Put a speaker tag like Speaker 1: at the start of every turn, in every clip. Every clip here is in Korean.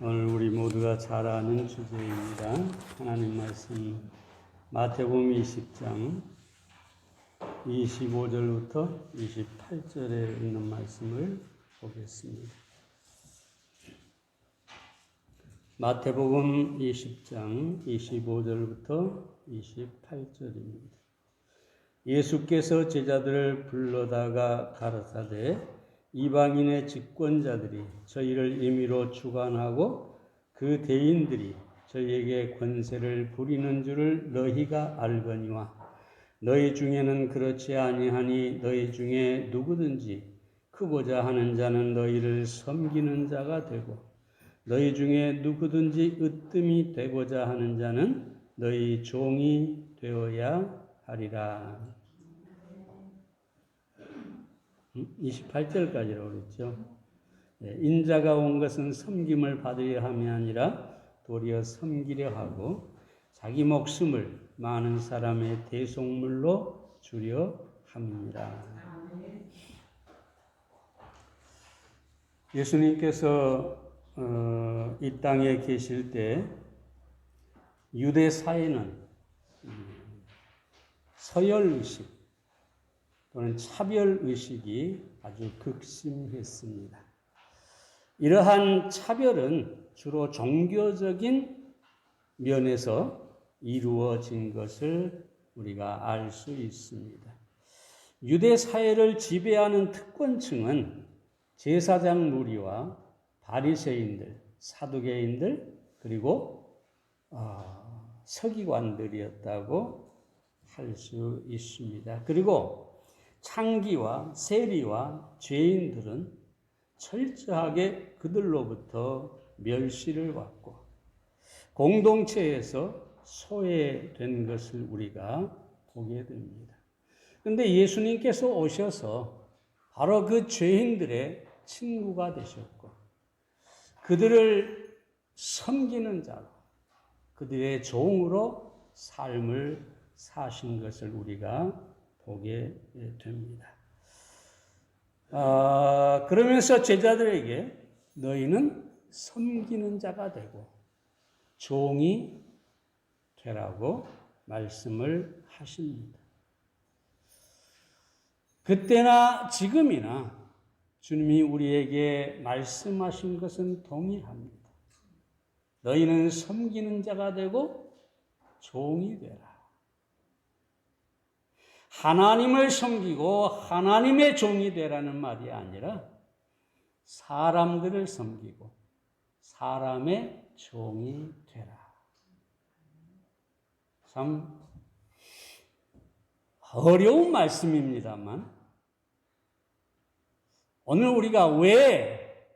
Speaker 1: 오늘 우리 모두가 잘 아는 주제입니다. 하나님 말씀 마태복음 20장 25절부터 28절에 있는 말씀을 보겠습니다. 마태복음 20장 25절부터 28절입니다. 예수께서 제자들을 불러다가 가라사대 이방인의 집권자들이 저희를 임의로 주관하고 그 대인들이 저희에게 권세를 부리는 줄을 너희가 알거니와 너희 중에는 그렇지 아니하니 너희 중에 누구든지 크고자 하는 자는 너희를 섬기는 자가 되고 너희 중에 누구든지 으뜸이 되고자 하는 자는 너희 종이 되어야 하리라. 28절까지라고 그랬죠. 인자가 온 것은 섬김을 받으려 함이 아니라 도리어 섬기려 하고 자기 목숨을 많은 사람의 대속물로 주려 함이니라. 예수님께서 이 땅에 계실 때 유대 사회는 서열의식 또는 차별의식이 아주 극심했습니다. 이러한 차별은 주로 종교적인 면에서 이루어진 것을 우리가 알 수 있습니다. 유대 사회를 지배하는 특권층은 제사장 무리와 바리새인들, 사두개인들 그리고 서기관들이었다고 할 수 있습니다. 그리고 창기와 세리와 죄인들은 철저하게 그들로부터 멸시를 받고 공동체에서 소외된 것을 우리가 보게 됩니다. 그런데 예수님께서 오셔서 바로 그 죄인들의 친구가 되셨고 그들을 섬기는 자로 그들의 종으로 삶을 사신 것을 우리가 보게 됩니다. 그러면서 제자들에게 너희는 섬기는 자가 되고 종이 되라고 말씀을 하십니다. 그때나 지금이나 주님이 우리에게 말씀하신 것은 동일합니다. 너희는 섬기는 자가 되고 종이 되라. 하나님을 섬기고 하나님의 종이 되라는 말이 아니라 사람들을 섬기고 사람의 종이 되라. 참 어려운 말씀입니다만 오늘 우리가 왜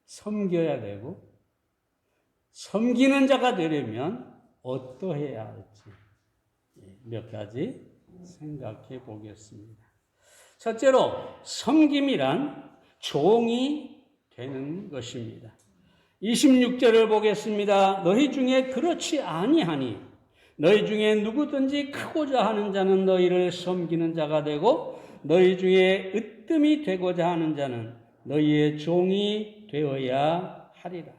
Speaker 1: 섬겨야 되고 섬기는 자가 되려면 어떠해야 할지 몇 가지 생각해 보겠습니다. 첫째로 섬김이란 종이 되는 것입니다. 26절을 보겠습니다. 너희 중에 그렇지 아니하니 너희 중에 누구든지 크고자 하는 자는 너희를 섬기는 자가 되고 너희 중에 으뜸이 되고자 하는 자는 너희의 종이 되어야 하리라.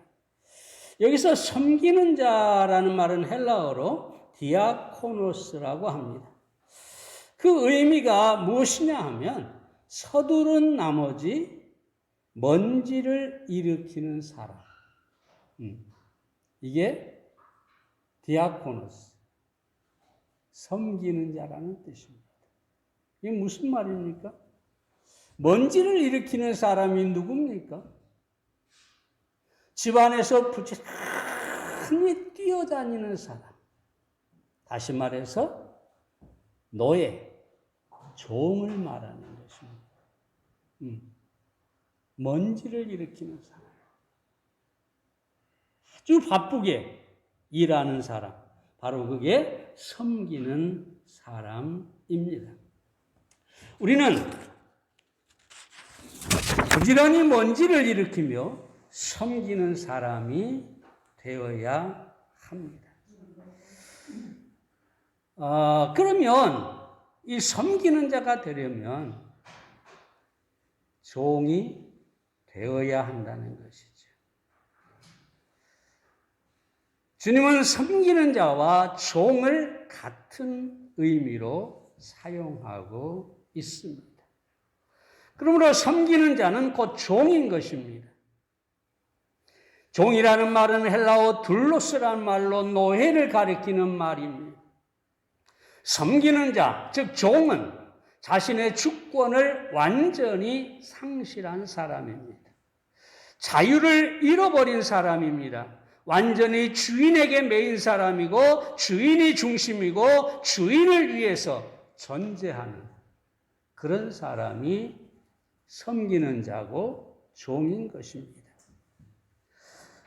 Speaker 1: 여기서 섬기는 자라는 말은 헬라어로 디아코노스라고 합니다. 그 의미가 무엇이냐 하면 서두른 나머지 먼지를 일으키는 사람. 이게 디아코노스, 섬기는 자라는 뜻입니다. 이게 무슨 말입니까? 먼지를 일으키는 사람이 누굽니까? 집안에서 부지런히 뛰어다니는 사람. 다시 말해서 노예, 종을 말하는 것입니다. 먼지를 일으키는 사람. 아주 바쁘게 일하는 사람. 바로 그게 섬기는 사람입니다. 우리는 부지런히 먼지를 일으키며 섬기는 사람이 되어야 합니다. 그러면 이 섬기는 자가 되려면 종이 되어야 한다는 것이죠. 주님은 섬기는 자와 종을 같은 의미로 사용하고 있습니다. 그러므로 섬기는 자는 곧 종인 것입니다. 종이라는 말은 헬라어 둘로스라는 말로 노예를 가리키는 말입니다. 섬기는 자, 즉 종은 자신의 주권을 완전히 상실한 사람입니다. 자유를 잃어버린 사람입니다. 완전히 주인에게 매인 사람이고 주인이 중심이고 주인을 위해서 전제하는 그런 사람이 섬기는 자고 종인 것입니다.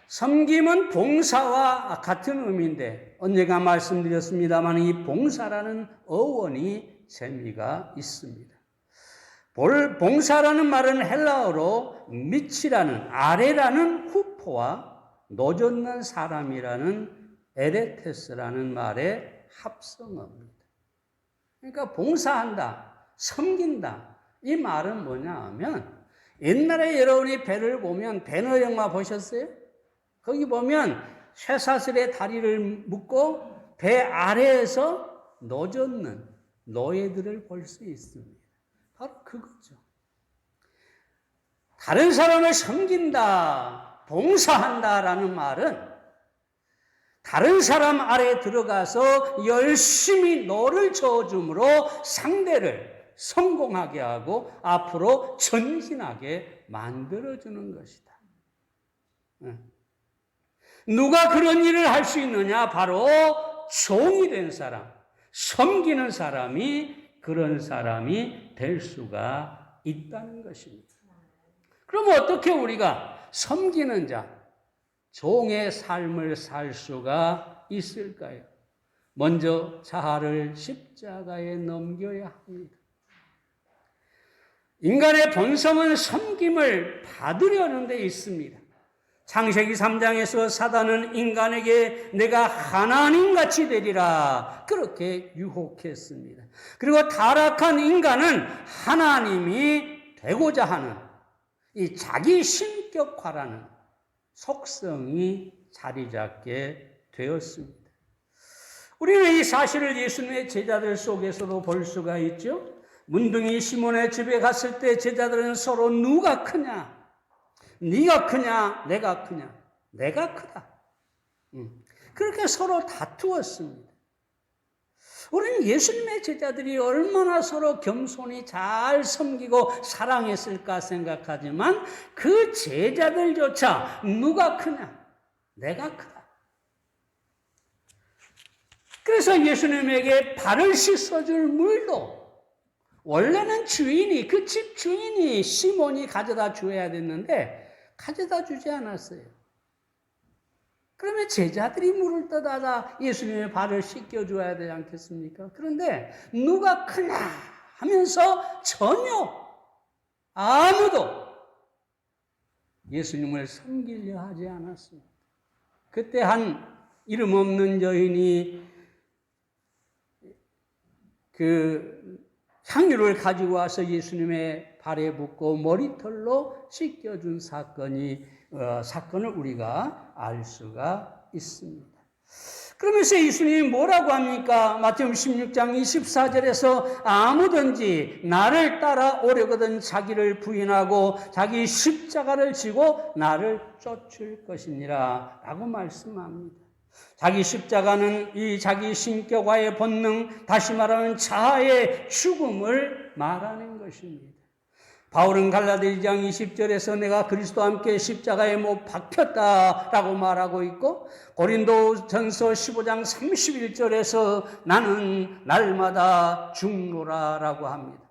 Speaker 1: 섬김은 봉사와 같은 의미인데 언젠가 말씀드렸습니다만 이 봉사라는 어원이 재미가 있습니다. 봉사라는 말은 헬라어로 밑이라는 아래라는 후포와 노젓는 사람이라는 에레테스라는 말의 합성어입니다. 그러니까 봉사한다, 섬긴다 이 말은 뭐냐 하면 옛날에 여러분이 배를 보면 배너 영화 보셨어요? 거기 보면 쇠사슬에 다리를 묶고 배 아래에서 노젓는 노예들을 볼 수 있습니다. 바로 그거죠. 다른 사람을 섬긴다, 봉사한다라는 말은 다른 사람 아래에 들어가서 열심히 노를 저어줌으로 상대를 성공하게 하고 앞으로 전진하게 만들어주는 것이다. 누가 그런 일을 할 수 있느냐? 바로 종이 된 사람, 섬기는 사람이 그런 사람이 될 수가 있다는 것입니다. 그럼 어떻게 우리가 섬기는 자, 종의 삶을 살 수가 있을까요? 먼저 자아를 십자가에 넘겨야 합니다. 인간의 본성은 섬김을 받으려는 데 있습니다. 창세기 3장에서 사단은 인간에게 내가 하나님같이 되리라 그렇게 유혹했습니다. 그리고 타락한 인간은 하나님이 되고자 하는 이 자기 신격화라는 속성이 자리 잡게 되었습니다. 우리는 이 사실을 예수님의 제자들 속에서도 볼 수가 있죠. 문둥이 시몬의 집에 갔을 때 제자들은 서로 누가 크냐? 네가 크냐? 내가 크냐? 내가 크다. 그렇게 서로 다투었습니다. 우리는 예수님의 제자들이 얼마나 서로 겸손히 잘 섬기고 사랑했을까 생각하지만 그 제자들조차 누가 크냐? 내가 크다. 그래서 예수님에게 발을 씻어줄 물도 원래는 주인이, 그 집 주인이 시몬이 가져다 줘야 됐는데 가져다 주지 않았어요. 그러면 제자들이 물을 떠다가 예수님의 발을 씻겨줘야 되지 않겠습니까? 그런데 누가 크냐 하면서 전혀 아무도 예수님을 섬기려 하지 않았습니다. 그때 한 이름 없는 여인이 그 향유를 가지고 와서 예수님의 발에 붓고 머리털로 씻겨준 사건을 우리가 알 수가 있습니다. 그러면서 예수님이 뭐라고 합니까? 마태복음 16장 24절에서 아무든지 나를 따라오려거든 자기를 부인하고 자기 십자가를 지고 나를 쫓을 것이니라 라고 말씀합니다. 자기 십자가는 이 자기 신격화의 본능, 다시 말하면 자아의 죽음을 말하는 것입니다. 바울은 갈라디아 2장 20절에서 내가 그리스도와 함께 십자가에 못 박혔다라고 말하고 있고 고린도전서 15장 31절에서 나는 날마다 죽노라라고 합니다.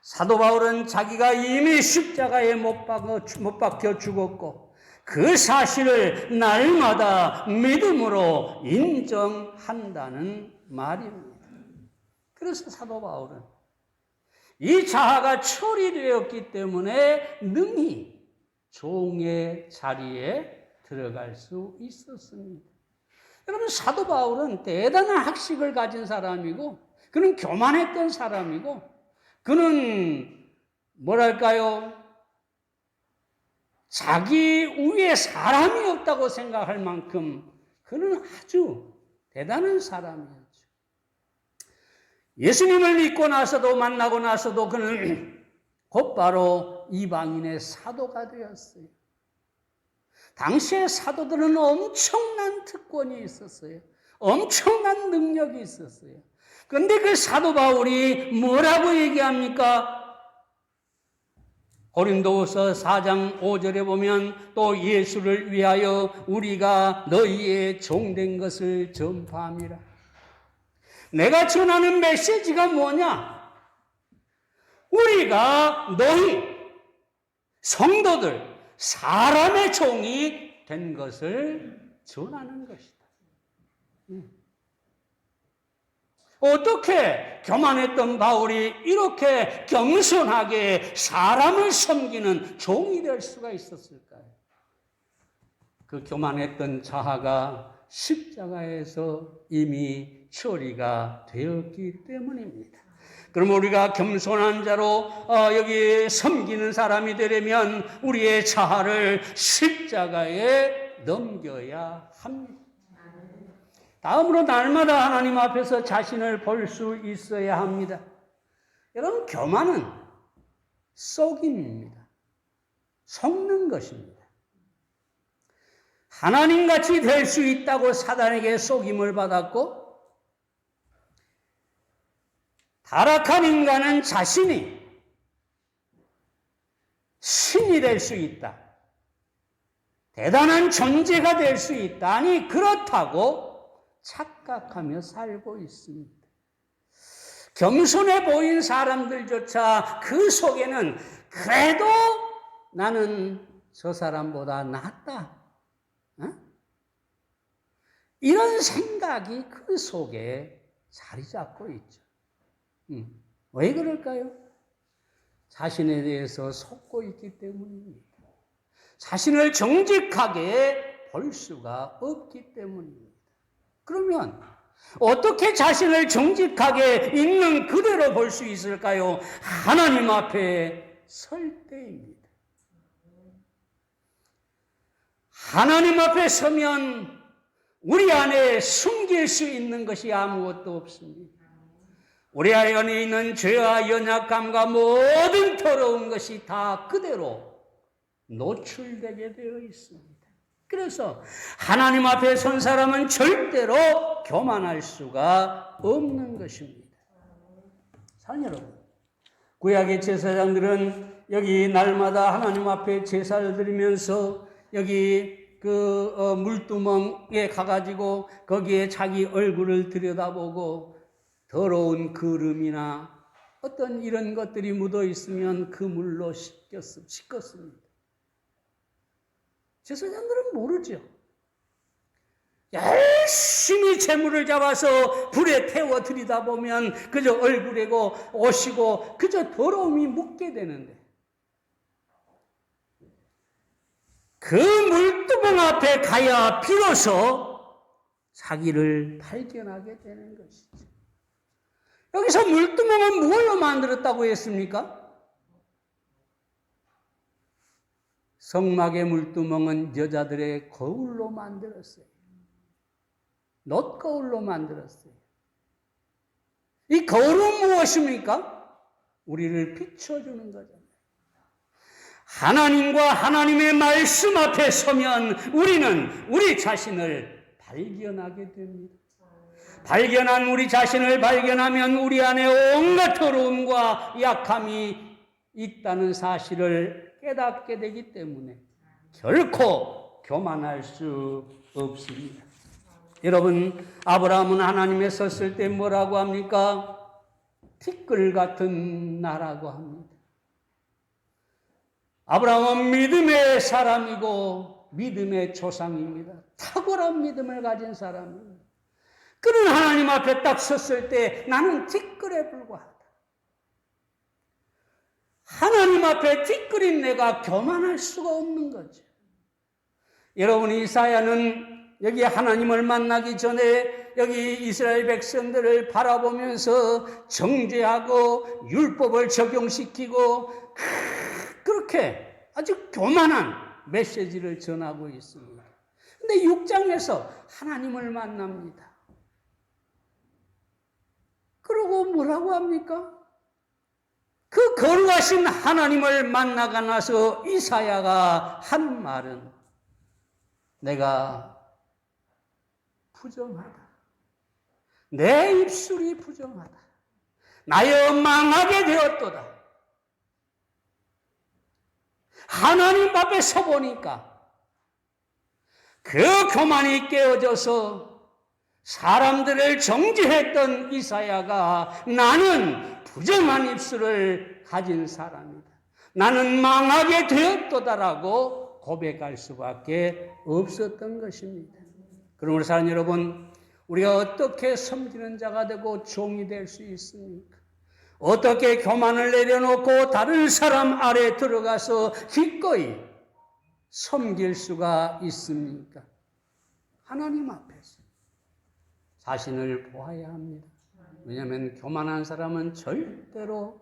Speaker 1: 사도 바울은 자기가 이미 십자가에 못 박혀 죽었고 그 사실을 날마다 믿음으로 인정한다는 말입니다. 그래서 사도 바울은 이 자아가 처리되었기 때문에 능히 종의 자리에 들어갈 수 있었습니다. 여러분, 사도 바울은 대단한 학식을 가진 사람이고 그는 교만했던 사람이고 그는 뭐랄까요? 자기 위에 사람이 없다고 생각할 만큼 그는 아주 대단한 사람이었죠. 예수님을 믿고 나서도 만나고 나서도 그는 곧바로 이방인의 사도가 되었어요. 당시의 사도들은 엄청난 특권이 있었어요. 엄청난 능력이 있었어요. 그런데 그 사도 바울이 뭐라고 얘기합니까? 고린도후서 4장 5절에 보면 또 예수를 위하여 우리가 너희의 종된 것을 전파함이라. 내가 전하는 메시지가 뭐냐? 우리가 너희 성도들 사람의 종이 된 것을 전하는 것이다. 어떻게 교만했던 바울이 이렇게 겸손하게 사람을 섬기는 종이 될 수가 있었을까요? 그 교만했던 자아가 십자가에서 이미 처리가 되었기 때문입니다. 그럼 우리가 겸손한 자로 여기 섬기는 사람이 되려면 우리의 자아를 십자가에 넘겨야 합니다. 다음으로 날마다 하나님 앞에서 자신을 볼 수 있어야 합니다. 여러분, 교만은 속임입니다. 속는 것입니다. 하나님같이 될 수 있다고 사단에게 속임을 받았고, 타락한 인간은 자신이 신이 될 수 있다. 대단한 존재가 될 수 있다. 아니, 그렇다고 착각하며 살고 있습니다. 겸손해 보인 사람들조차 그 속에는 그래도 나는 저 사람보다 낫다. 이런 생각이 그 속에 자리 잡고 있죠. 왜 그럴까요? 자신에 대해서 속고 있기 때문입니다. 자신을 정직하게 볼 수가 없기 때문입니다. 그러면 어떻게 자신을 정직하게 있는 그대로 볼 수 있을까요? 하나님 앞에 설 때입니다. 하나님 앞에 서면 우리 안에 숨길 수 있는 것이 아무것도 없습니다. 우리 안에 있는 죄와 연약함과 모든 더러운 것이 다 그대로 노출되게 되어 있습니다. 그래서 하나님 앞에 선 사람은 절대로 교만할 수가 없는 것입니다. 사랑 여러분, 구약의 제사장들은 여기 날마다 하나님 앞에 제사를 드리면서 여기 물두멍에 가가지고 거기에 자기 얼굴을 들여다보고 더러운 거름이나 어떤 이런 것들이 묻어 있으면 그 물로 씻겼습니다. 제사장들은 모르죠. 열심히 재물을 잡아서 불에 태워 들이다 보면 그저 얼굴이고 옷이고 그저 더러움이 묻게 되는데 그 물두멍 앞에 가야 비로소 자기를 발견하게 되는 것이죠. 여기서 물두멍은 무엇로 만들었다고 했습니까? 성막의 물두멍은 여자들의 거울로 만들었어요. 놋거울로 만들었어요. 이 거울은 무엇입니까? 우리를 비춰주는 거잖아요. 하나님과 하나님의 말씀 앞에 서면 우리는 우리 자신을 발견하게 됩니다. 발견한 우리 자신을 발견하면 우리 안에 온갖 더러움과 약함이 있다는 사실을 깨닫게 되기 때문에 결코 교만할 수 없습니다. 여러분, 아브라함은 하나님에 섰을 때 뭐라고 합니까? 티끌 같은 나라고 합니다. 아브라함은 믿음의 사람이고 믿음의 조상입니다. 탁월한 믿음을 가진 사람입니다. 그는 하나님 앞에 딱 섰을 때 나는 티끌에 불과하다. 하나님 앞에 티끌인 내가 교만할 수가 없는 거죠. 여러분, 이사야는 여기 하나님을 만나기 전에 여기 이스라엘 백성들을 바라보면서 정죄하고 율법을 적용시키고 그렇게 아주 교만한 메시지를 전하고 있습니다. 근데 6장에서 하나님을 만납니다. 그러고 뭐라고 합니까? 그 거룩하신 하나님을 만나고 나서 이사야가 하는 말은 내가 부정하다. 내 입술이 부정하다. 나여 망하게 되었도다. 하나님 앞에 서보니까 그 교만이 깨어져서 사람들을 정죄했던 이사야가 나는 부정한 입술을 가진 사람이다. 나는 망하게 되었도다라고 고백할 수밖에 없었던 것입니다. 그러므로 사랑하는 여러분, 우리가 어떻게 섬기는 자가 되고 종이 될 수 있습니까? 어떻게 교만을 내려놓고 다른 사람 아래 들어가서 기꺼이 섬길 수가 있습니까? 하나님 앞에서 자신을 보아야 합니다. 왜냐하면 교만한 사람은 절대로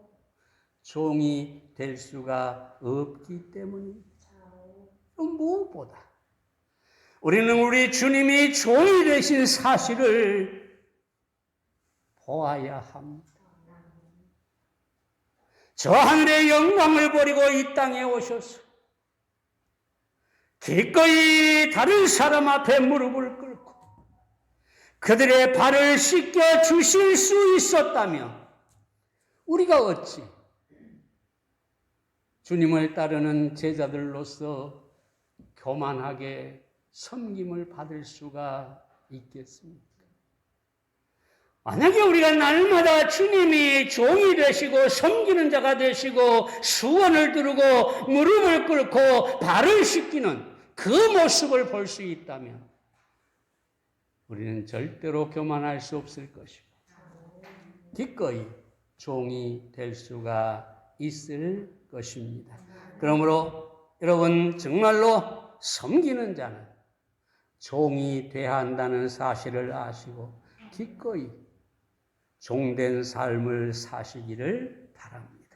Speaker 1: 종이 될 수가 없기 때문입니다. 무엇보다 우리는 우리 주님이 종이 되신 사실을 보아야 합니다. 저 하늘의 영광을 버리고 이 땅에 오셔서 기꺼이 다른 사람 앞에 무릎을 꿇고 그들의 발을 씻겨 주실 수 있었다면 우리가 어찌 주님을 따르는 제자들로서 교만하게 섬김을 받을 수가 있겠습니까? 만약에 우리가 날마다 주님이 종이 되시고 섬기는 자가 되시고 수건을 두르고 무릎을 꿇고 발을 씻기는 그 모습을 볼 수 있다면 우리는 절대로 교만할 수 없을 것이고 기꺼이 종이 될 수가 있을 것입니다. 그러므로 여러분 정말로 섬기는 자는 종이 되어야 한다는 사실을 아시고 기꺼이 종된 삶을 사시기를 바랍니다.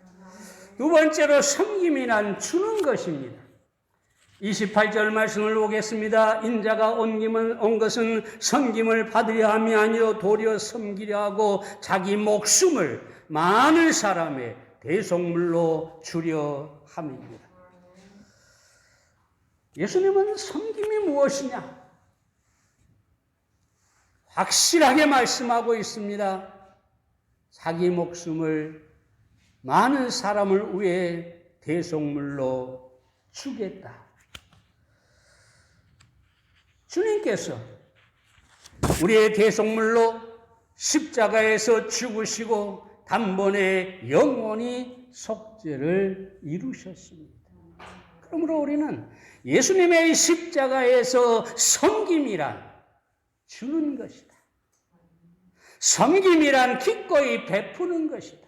Speaker 1: 두 번째로 섬김이란 주는 것입니다. 28절 말씀을 보겠습니다. 인자가 온 것은 섬김을 받으려 함이 아니요 도리어 섬기려 하고 자기 목숨을 많은 사람의 대속물로 주려 함입니다. 예수님은 섬김이 무엇이냐? 확실하게 말씀하고 있습니다. 자기 목숨을 많은 사람을 위해 대속물로 주겠다. 주님께서 우리의 대속물로 십자가에서 죽으시고 단번에 영원히 속죄를 이루셨습니다. 그러므로 우리는 예수님의 십자가에서 섬김이란 주는 것이다. 섬김이란 기꺼이 베푸는 것이다.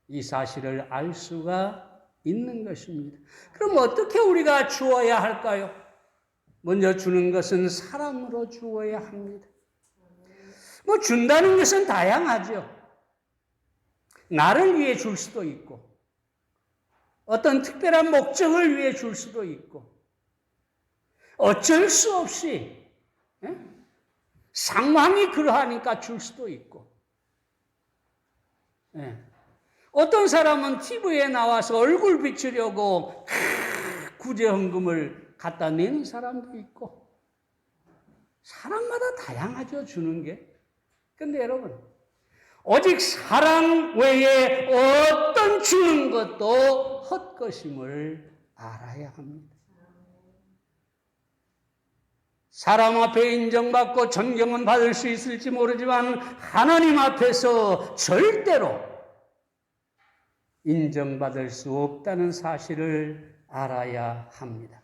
Speaker 1: 이 사실을 알 수가 있는 것입니다. 그럼 어떻게 우리가 주어야 할까요? 먼저 주는 것은 사랑으로 주어야 합니다. 준다는 것은 다양하죠. 나를 위해 줄 수도 있고 어떤 특별한 목적을 위해 줄 수도 있고 어쩔 수 없이 상황이 그러하니까 줄 수도 있고 어떤 사람은 TV에 나와서 얼굴 비추려고 구제헌금을 갖다 내는 사람도 있고 사람마다 다양하죠, 주는 게. 근데 여러분 오직 사랑 외에 어떤 주는 것도 헛것임을 알아야 합니다. 사람 앞에 인정받고 존경은 받을 수 있을지 모르지만 하나님 앞에서 절대로 인정받을 수 없다는 사실을 알아야 합니다.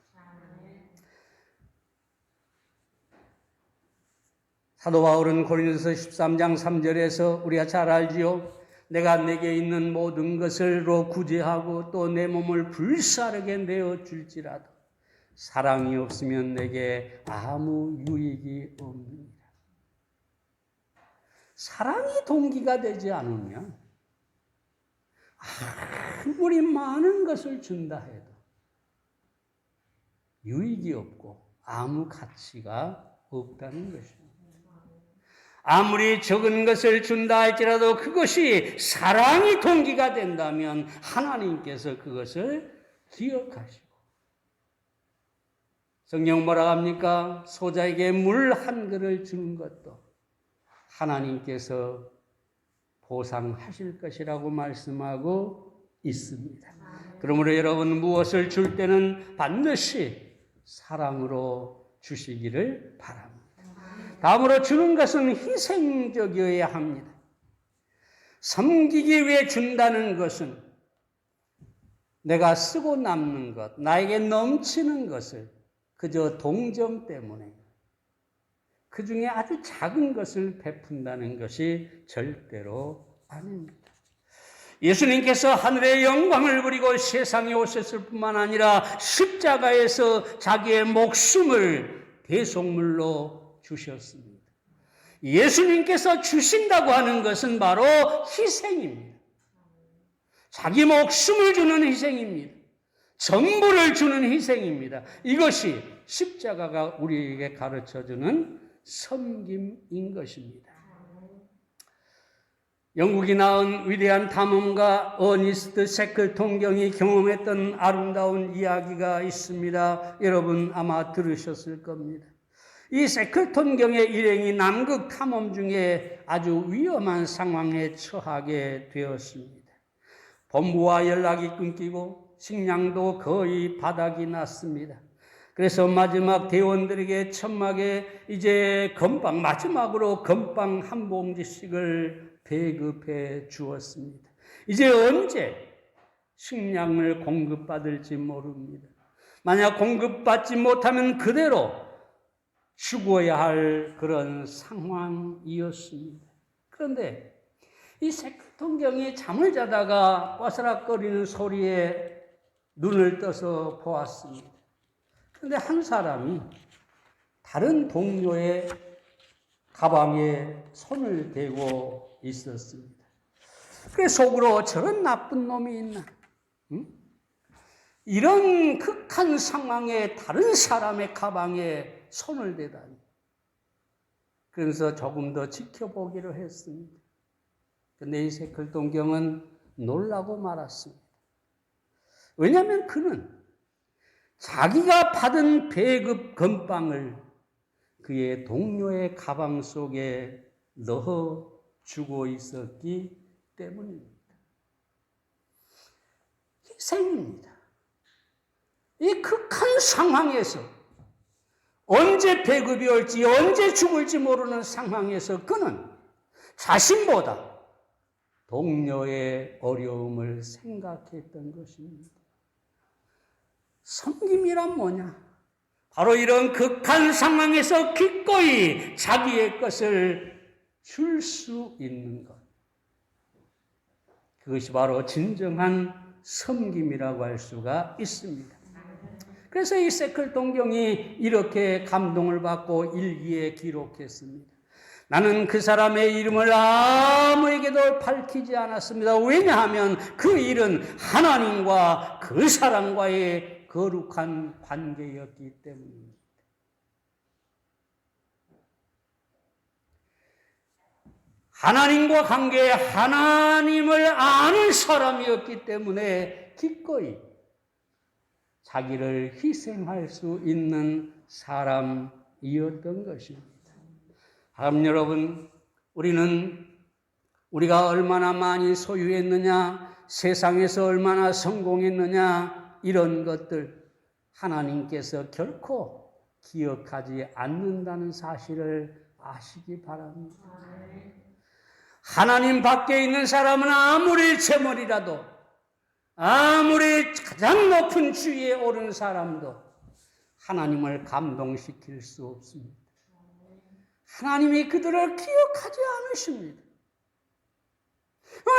Speaker 1: 사도 바울은 고린도서 13장 3절에서 우리가 잘 알지요. 내가 내게 있는 모든 것을로 구제하고 또 내 몸을 불사르게 내어줄지라도 사랑이 없으면 내게 아무 유익이 없느니라. 사랑이 동기가 되지 않으면 아무리 많은 것을 준다 해도 유익이 없고 아무 가치가 없다는 것입니다. 아무리 적은 것을 준다 할지라도 그것이 사랑이 동기가 된다면 하나님께서 그것을 기억하시고, 성경 뭐라 합니까? 소자에게 물 한 그릇 주는 것도 하나님께서 보상하실 것이라고 말씀하고 있습니다. 그러므로 여러분, 무엇을 줄 때는 반드시 사랑으로 주시기를 바랍니다. 다음으로 주는 것은 희생적이어야 합니다. 섬기기 위해 준다는 것은 내가 쓰고 남는 것, 나에게 넘치는 것을 그저 동정 때문에 그 중에 아주 작은 것을 베푼다는 것이 절대로 아닙니다. 예수님께서 하늘의 영광을 버리고 세상에 오셨을 뿐만 아니라 십자가에서 자기의 목숨을 대속물로 주셨습니다. 예수님께서 주신다고 하는 것은 바로 희생입니다. 자기 목숨을 주는 희생입니다. 전부를 주는 희생입니다. 이것이 십자가가 우리에게 가르쳐주는 섬김인 것입니다. 영국이 낳은 위대한 탐험가 어니스트 셰클통경이 경험했던 아름다운 이야기가 있습니다. 여러분 아마 들으셨을 겁니다. 이 셰클통경의 일행이 남극 탐험 중에 아주 위험한 상황에 처하게 되었습니다. 본부와 연락이 끊기고 식량도 거의 바닥이 났습니다. 그래서 마지막 대원들에게 천막에 이제 마지막으로 건빵 한 봉지씩을 배급해 주었습니다. 이제 언제 식량을 공급받을지 모릅니다. 만약 공급받지 못하면 그대로 죽어야 할 그런 상황이었습니다. 그런데 이 셰클통경이 잠을 자다가 꽈스락거리는 소리에 눈을 떠서 보았습니다. 그런데 한 사람이 다른 동료의 가방에 손을 대고 있었습니다. 그래서 속으로 저런 나쁜 놈이 있나? 응? 이런 극한 상황에 다른 사람의 가방에 손을 대다니. 그래서 조금 더 지켜보기로 했습니다. 그런데 이 셰클통경은 놀라고 말았습니다. 왜냐하면 그는 자기가 받은 배급 건빵을 그의 동료의 가방 속에 넣어주고 있었기 때문입니다. 희생입니다. 이 극한 상황에서 언제 배급이 올지 언제 죽을지 모르는 상황에서 그는 자신보다 동료의 어려움을 생각했던 것입니다. 섬김이란 뭐냐? 바로 이런 극한 상황에서 기꺼이 자기의 것을 줄 수 있는 것. 그것이 바로 진정한 섬김이라고 할 수가 있습니다. 그래서 이 셰클통경이 이렇게 감동을 받고 일기에 기록했습니다. 나는 그 사람의 이름을 아무에게도 밝히지 않았습니다. 왜냐하면 그 일은 하나님과 그 사람과의 거룩한 관계였기 때문입니다. 하나님과 관계에 하나님을 아는 사람이었기 때문에 기꺼이 자기를 희생할 수 있는 사람이었던 것입니다. 여러분, 우리가 얼마나 많이 소유했느냐, 세상에서 얼마나 성공했느냐, 이런 것들 하나님께서 결코 기억하지 않는다는 사실을 아시기 바랍니다. 하나님 밖에 있는 사람은 아무리 재물이라도, 아무리 가장 높은 지위에 오른 사람도 하나님을 감동시킬 수 없습니다. 하나님이 그들을 기억하지 않으십니다.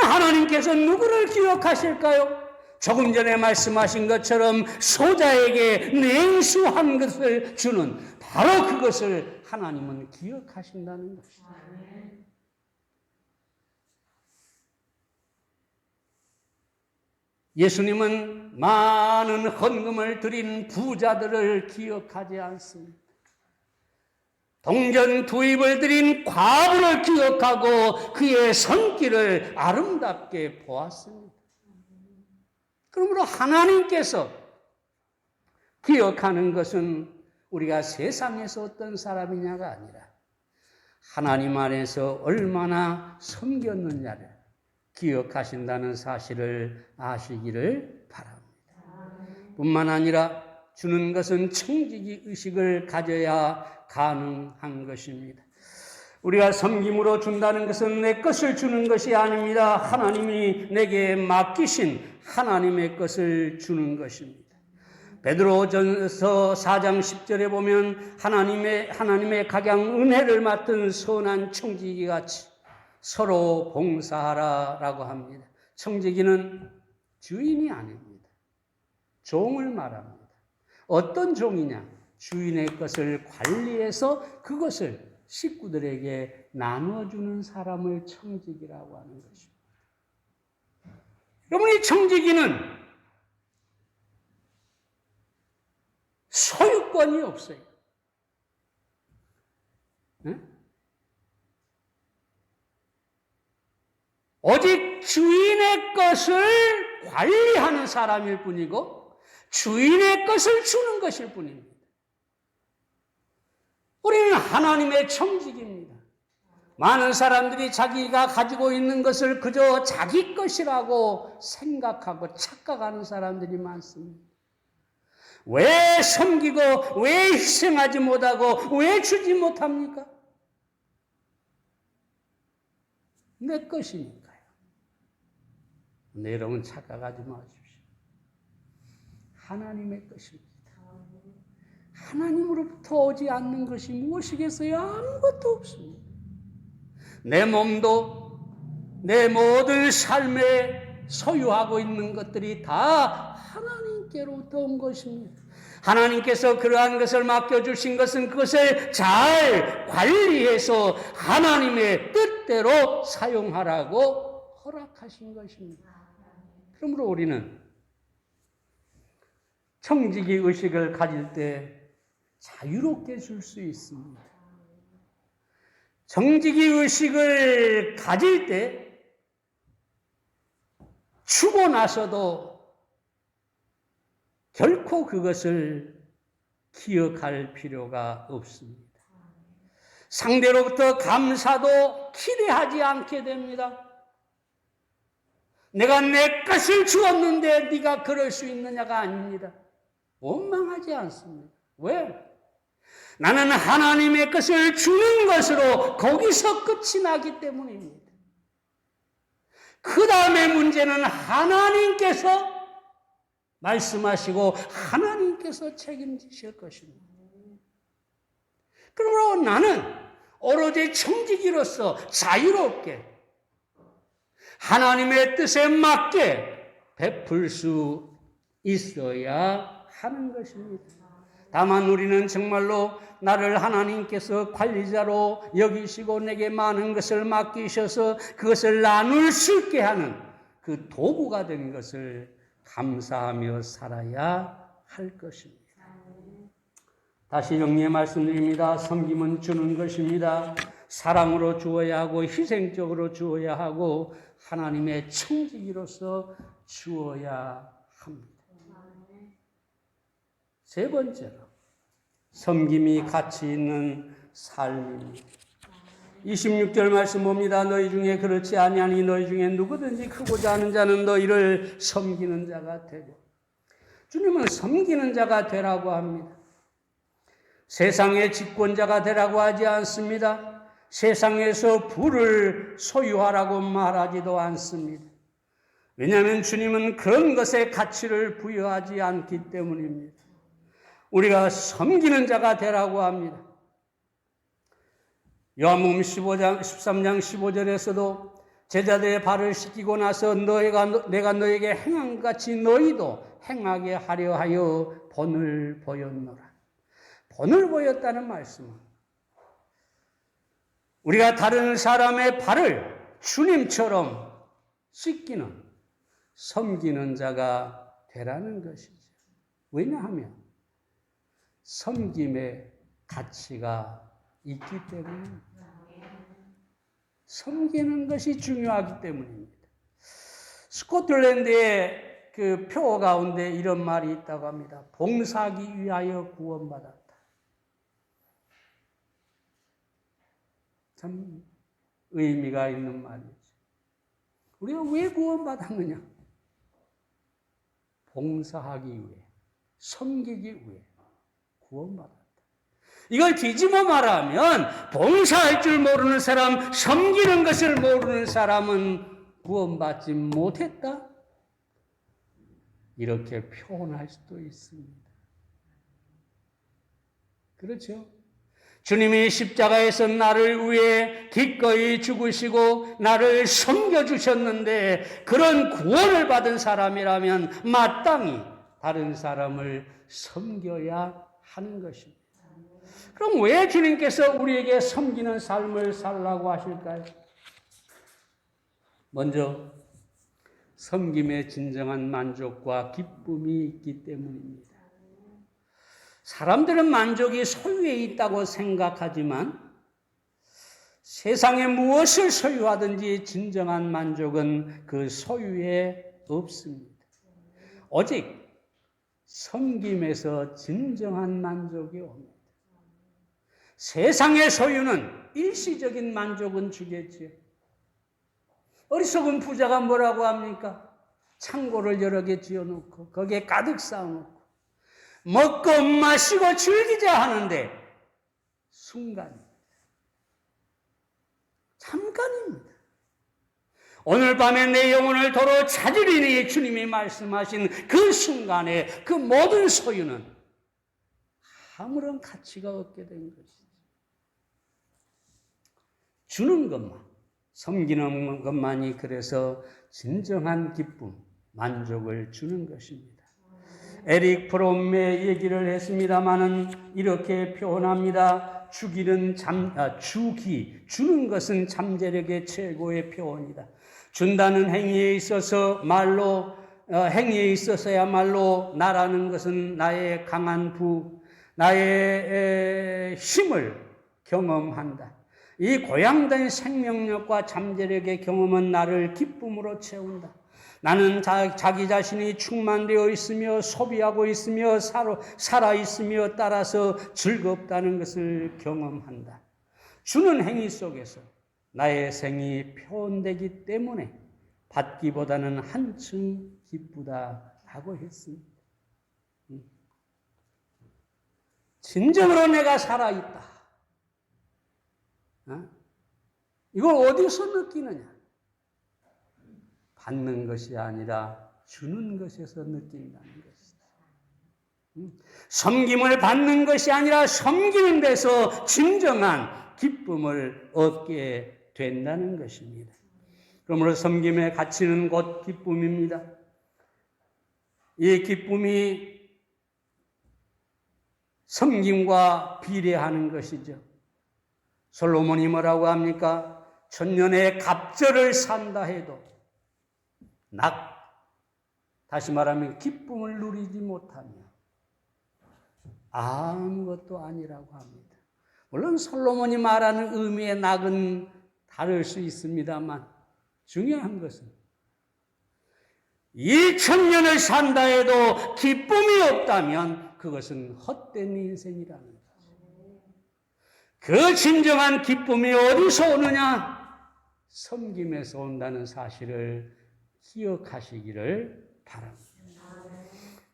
Speaker 1: 하나님께서 누구를 기억하실까요? 조금 전에 말씀하신 것처럼 소자에게 냉수 한 것을 주는 바로 그것을 하나님은 기억하신다는 것입니다. 예수님은 많은 헌금을 드린 부자들을 기억하지 않습니다. 동전 2입을 드린 과부를 기억하고 그의 손길을 아름답게 보았습니다. 그러므로 하나님께서 기억하는 것은 우리가 세상에서 어떤 사람이냐가 아니라 하나님 안에서 얼마나 섬겼느냐를 기억하신다는 사실을 아시기를 바랍니다. 뿐만 아니라 주는 것은 청지기 의식을 가져야 가능한 것입니다. 우리가 섬김으로 준다는 것은 내 것을 주는 것이 아닙니다. 하나님이 내게 맡기신 하나님의 것을 주는 것입니다. 베드로전서 4장 10절에 보면 하나님의 각양 은혜를 맡은 선한 청지기 같이 서로 봉사하라라고 합니다. 청지기는 주인이 아닙니다. 종을 말합니다. 어떤 종이냐? 주인의 것을 관리해서 그것을 식구들에게 나눠주는 사람을 청지기라고 하는 것입니다. 여러분, 이 청지기는 소유권이 없어요. 네? 오직 주인의 것을 관리하는 사람일 뿐이고 주인의 것을 주는 것일 뿐입니다. 우리는 하나님의 청지기입니다. 많은 사람들이 자기가 가지고 있는 것을 그저 자기 것이라고 생각하고 착각하는 사람들이 많습니다. 왜 섬기고 왜 희생하지 못하고 왜 주지 못합니까? 내 것이니까요. 네, 여러분 착각하지 마십시오. 하나님의 것입니다. 하나님으로부터 오지 않는 것이 무엇이겠어요? 아무것도 없습니다. 내 몸도 내 모든 삶에 소유하고 있는 것들이 다 하나님께로부터 온 것입니다. 하나님께서 그러한 것을 맡겨주신 것은 그것을 잘 관리해서 하나님의 뜻대로 사용하라고 허락하신 것입니다. 그러므로 우리는 청지기 의식을 가질 때 자유롭게 줄 수 있습니다. 청지기 의식을 가질 때 주고 나서도 결코 그것을 기억할 필요가 없습니다. 상대로부터 감사도 기대하지 않게 됩니다. 내가 내 것을 주었는데 네가 그럴 수 있느냐가 아닙니다. 원망하지 않습니다. 왜? 나는 하나님의 것을 주는 것으로 거기서 끝이 나기 때문입니다. 그 다음에 문제는 하나님께서 말씀하시고 하나님께서 책임지실 것입니다. 그러므로 나는 오로지 청지기로서 자유롭게 하나님의 뜻에 맞게 베풀 수 있어야 하는 것입니다. 다만 우리는 정말로 나를 하나님께서 관리자로 여기시고 내게 많은 것을 맡기셔서 그것을 나눌 수 있게 하는 그 도구가 된 것을 감사하며 살아야 할 것입니다. 다시 정리해 말씀드립니다. 섬김은 주는 것입니다. 사랑으로 주어야 하고 희생적으로 주어야 하고 하나님의 청지기로서 주어야 합니다. 세 번째로 섬김이 가치 있는 삶입니다. 26절 말씀 봅니다. 너희 중에 그렇지 아니하니 너희 중에 누구든지 크고자 하는 자는 너희를 섬기는 자가 되고. 주님은 섬기는 자가 되라고 합니다. 세상의 집권자가 되라고 하지 않습니다. 세상에서 부를 소유하라고 말하지도 않습니다. 왜냐하면 주님은 그런 것에 가치를 부여하지 않기 때문입니다. 우리가 섬기는 자가 되라고 합니다. 요한복음 13장 15절에서도 제자들의 발을 씻기고 나서 내가 너에게 행한 같이 너희도 행하게 하려 하여 본을 보였노라. 본을 보였다는 말씀은 우리가 다른 사람의 발을 주님처럼 씻기는 섬기는 자가 되라는 것이죠. 왜냐하면 섬김의 가치가 있기 때문입니다. 섬기는 것이 중요하기 때문입니다. 스코틀랜드의 그 표 가운데 이런 말이 있다고 합니다. 봉사하기 위하여 구원받았다. 참 의미가 있는 말이죠. 우리가 왜 구원받았느냐? 봉사하기 위해, 섬기기 위해 구원받았다. 이걸 뒤집어 말하면 봉사할 줄 모르는 사람, 섬기는 것을 모르는 사람은 구원받지 못했다. 이렇게 표현할 수도 있습니다. 그렇죠? 주님이 십자가에서 나를 위해 기꺼이 죽으시고 나를 섬겨주셨는데 그런 구원을 받은 사람이라면 마땅히 다른 사람을 섬겨야 하는 것입니다. 그럼 왜 주님께서 우리에게 섬기는 삶을 살라고 하실까요? 먼저 섬김의 진정한 만족과 기쁨이 있기 때문입니다. 사람들은 만족이 소유에 있다고 생각하지만 세상에 무엇을 소유하든지 진정한 만족은 그 소유에 없습니다. 오직 섬김에서 진정한 만족이 옵니다. 세상의 소유는 일시적인 만족은 주겠지요. 어리석은 부자가 뭐라고 합니까? 창고를 여러 개 지어놓고 거기에 가득 쌓아놓고 먹고 마시고 즐기자 하는데 순간입니다. 잠깐입니다. 오늘 밤에 내 영혼을 도로 찾으리니 주님이 말씀하신 그 순간에 그 모든 소유는 아무런 가치가 없게 된 것이죠. 주는 것만, 섬기는 것만이 그래서 진정한 기쁨, 만족을 주는 것입니다. 에릭 프롬의 얘기를 했습니다마는 이렇게 표현합니다. 주는 것은 잠재력의 최고의 표현이다. 준다는 행위에 있어서야말로 나라는 것은 나의 강한 나의 힘을 경험한다. 이 고양된 생명력과 잠재력의 경험은 나를 기쁨으로 채운다. 나는 자기 자신이 충만되어 있으며 소비하고 있으며 살아있으며 따라서 즐겁다는 것을 경험한다. 주는 행위 속에서 나의 생이 표현되기 때문에 받기보다는 한층 기쁘다 하고 했습니다. 진정으로 내가 살아있다. 이걸 어디서 느끼느냐? 받는 것이 아니라 주는 것에서 느낀다는 것이다. 섬김을 받는 것이 아니라 섬기는 데서 진정한 기쁨을 얻게 된다는 것입니다. 그러므로 섬김의 가치는 곧 기쁨입니다. 이 기쁨이 섬김과 비례하는 것이죠. 솔로몬이 뭐라고 합니까? 천년의 갑절을 산다 해도 다시 말하면 기쁨을 누리지 못하며 아무것도 아니라고 합니다. 물론 솔로몬이 말하는 의미의 낙은 다를 수 있습니다만 중요한 것은 2000년을 산다 해도 기쁨이 없다면 그것은 헛된 인생이라는 거죠. 그 진정한 기쁨이 어디서 오느냐? 섬김에서 온다는 사실을 기억하시기를 바랍니다.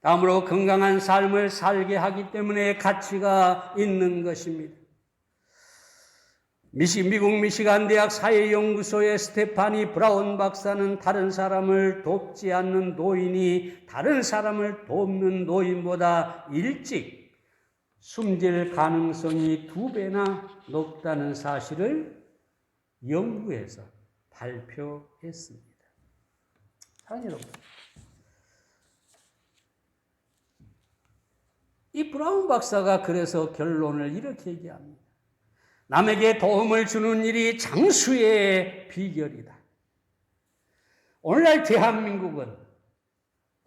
Speaker 1: 다음으로 건강한 삶을 살게 하기 때문에 가치가 있는 것입니다. 미국 미시간 대학 사회연구소의 스테파니 브라운 박사는 다른 사람을 돕지 않는 노인이 다른 사람을 돕는 노인보다 일찍 숨질 가능성이 2배나 높다는 사실을 연구해서 발표했습니다. 사랑하는 여러분, 이 브라운 박사가 그래서 결론을 이렇게 얘기합니다. 남에게 도움을 주는 일이 장수의 비결이다. 오늘날 대한민국은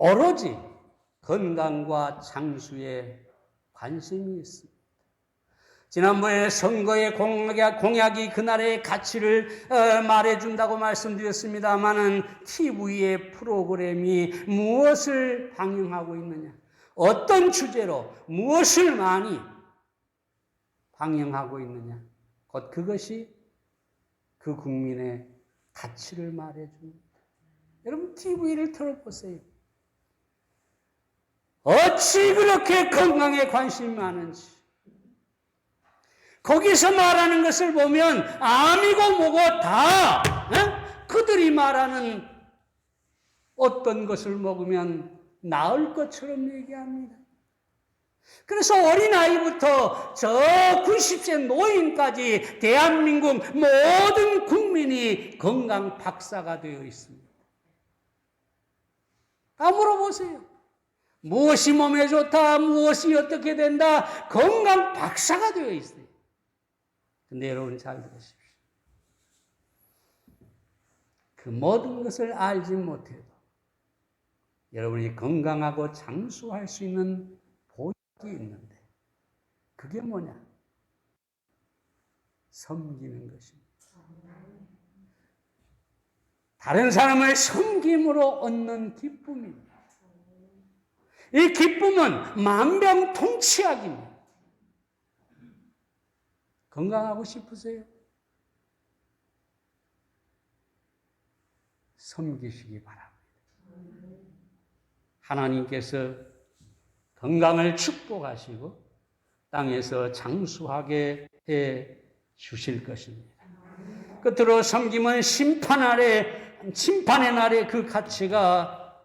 Speaker 1: 오로지 건강과 장수에 관심이 있습니다. 지난번에 선거의 공약이 그날의 가치를 말해준다고 말씀드렸습니다마는 TV의 프로그램이 무엇을 방영하고 있느냐, 어떤 주제로 무엇을 많이 방영하고 있느냐, 곧 그것이 그 국민의 가치를 말해줍니다. 여러분 TV를 틀어보세요. 어찌 그렇게 건강에 관심이 많은지. 거기서 말하는 것을 보면 암이고 뭐고 다 그들이 말하는 어떤 것을 먹으면 나을 것처럼 얘기합니다. 그래서 어린아이부터 저 90세 노인까지 대한민국 모든 국민이 건강 박사가 되어 있습니다. 다 물어보세요. 무엇이 몸에 좋다, 무엇이 어떻게 된다, 건강 박사가 되어 있어요. 근데 여러분 잘 들으십시오. 그 모든 것을 알지 못해도 여러분이 건강하고 장수할 수 있는 보약이 있는데 그게 뭐냐? 섬기는 것입니다. 다른 사람을 섬김으로 얻는 기쁨입니다. 이 기쁨은 만병통치약입니다. 건강하고 싶으세요? 섬기시기 바랍니다. 하나님께서 건강을 축복하시고 땅에서 장수하게 해 주실 것입니다. 끝으로 섬김은 심판의 날에 그 가치가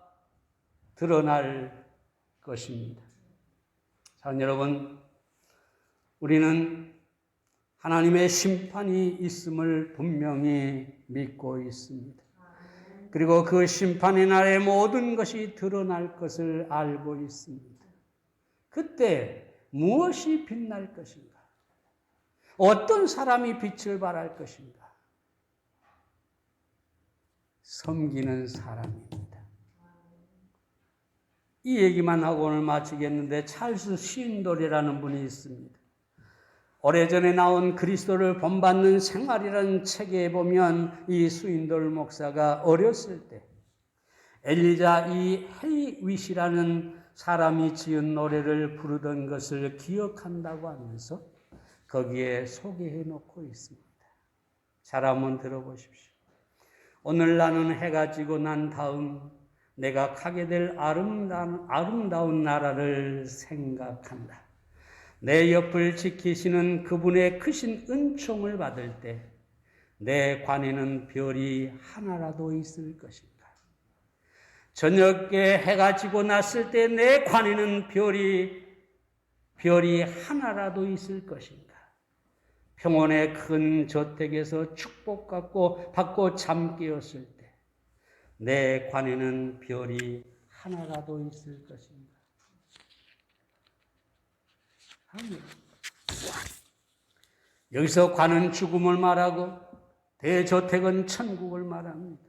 Speaker 1: 드러날 것입니다. 자, 여러분, 우리는 하나님의 심판이 있음을 분명히 믿고 있습니다. 그리고 그 심판의 날에 모든 것이 드러날 것을 알고 있습니다. 그때 무엇이 빛날 것인가? 어떤 사람이 빛을 발할 것인가? 섬기는 사람입니다. 이 얘기만 하고 오늘 마치겠는데 찰스 스윈돌이라는 분이 있습니다. 오래전에 나온 그리스도를 본받는 생활이라는 책에 보면 이 스윈돌 목사가 어렸을 때 엘리자 이 헤이윗이라는 사람이 지은 노래를 부르던 것을 기억한다고 하면서 거기에 소개해 놓고 있습니다. 잘 한번 들어보십시오. 오늘 나는 해가 지고 난 다음 내가 가게 될 아름다운 나라를 생각한다. 내 옆을 지키시는 그분의 크신 은총을 받을 때 내 관에는 별이 하나라도 있을 것인가? 저녁에 해가 지고 났을 때 내 관에는 별이 하나라도 있을 것인가? 평온의 큰 저택에서 축복받고 잠 깨었을 때 내 관에는 별이 하나라도 있을 것인가? 아멘. 여기서 관은 죽음을 말하고 대저택은 천국을 말합니다.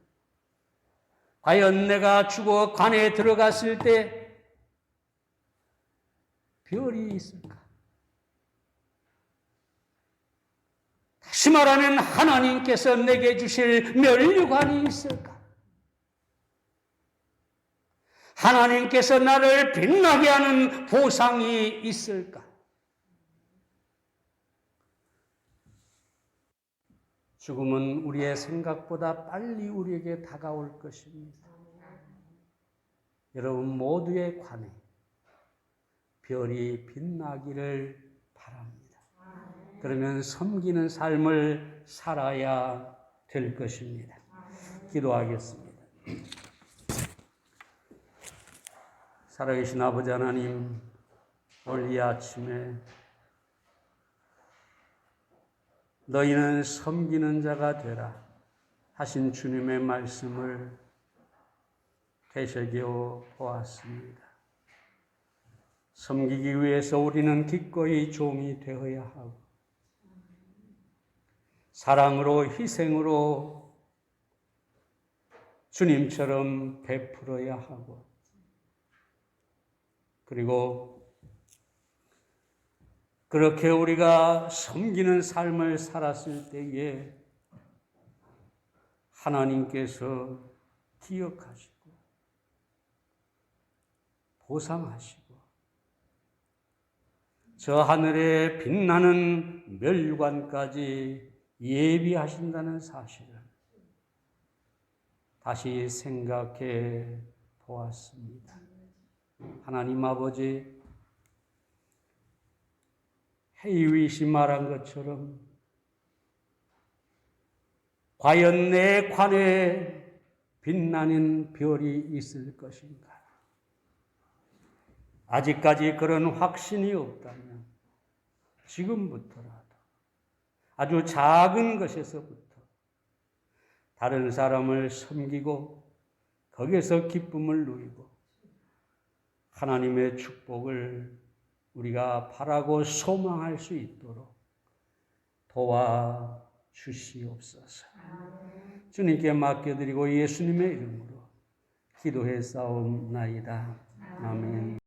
Speaker 1: 과연 내가 죽어 관에 들어갔을 때 별이 있을까? 다시 말하면 하나님께서 내게 주실 면류관이 있을까? 하나님께서 나를 빛나게 하는 보상이 있을까? 죽음은 우리의 생각보다 빨리 우리에게 다가올 것입니다. 여러분 모두의 관에 별이 빛나기를 바랍니다. 그러면 섬기는 삶을 살아야 될 것입니다. 기도하겠습니다. 살아계신 아버지 하나님, 오늘 이 아침에 너희는 섬기는 자가 되라 하신 주님의 말씀을 되새겨 보았습니다. 섬기기 위해서 우리는 기꺼이 종이 되어야 하고 사랑으로 희생으로 주님처럼 베풀어야 하고 그리고 그렇게 우리가 섬기는 삶을 살았을 때에 하나님께서 기억하시고 보상하시고 저 하늘에 빛나는 멸관까지 예비하신다는 사실을 다시 생각해 보았습니다. 하나님 아버지, 헤이윗이 말한 것처럼 과연 내 관에 빛나는 별이 있을 것인가? 아직까지 그런 확신이 없다면 지금부터라도 아주 작은 것에서부터 다른 사람을 섬기고 거기에서 기쁨을 누리고 하나님의 축복을 우리가 바라고 소망할 수 있도록 도와주시옵소서. 주님께 맡겨드리고 예수님의 이름으로 기도해 싸움나이다. 아멘.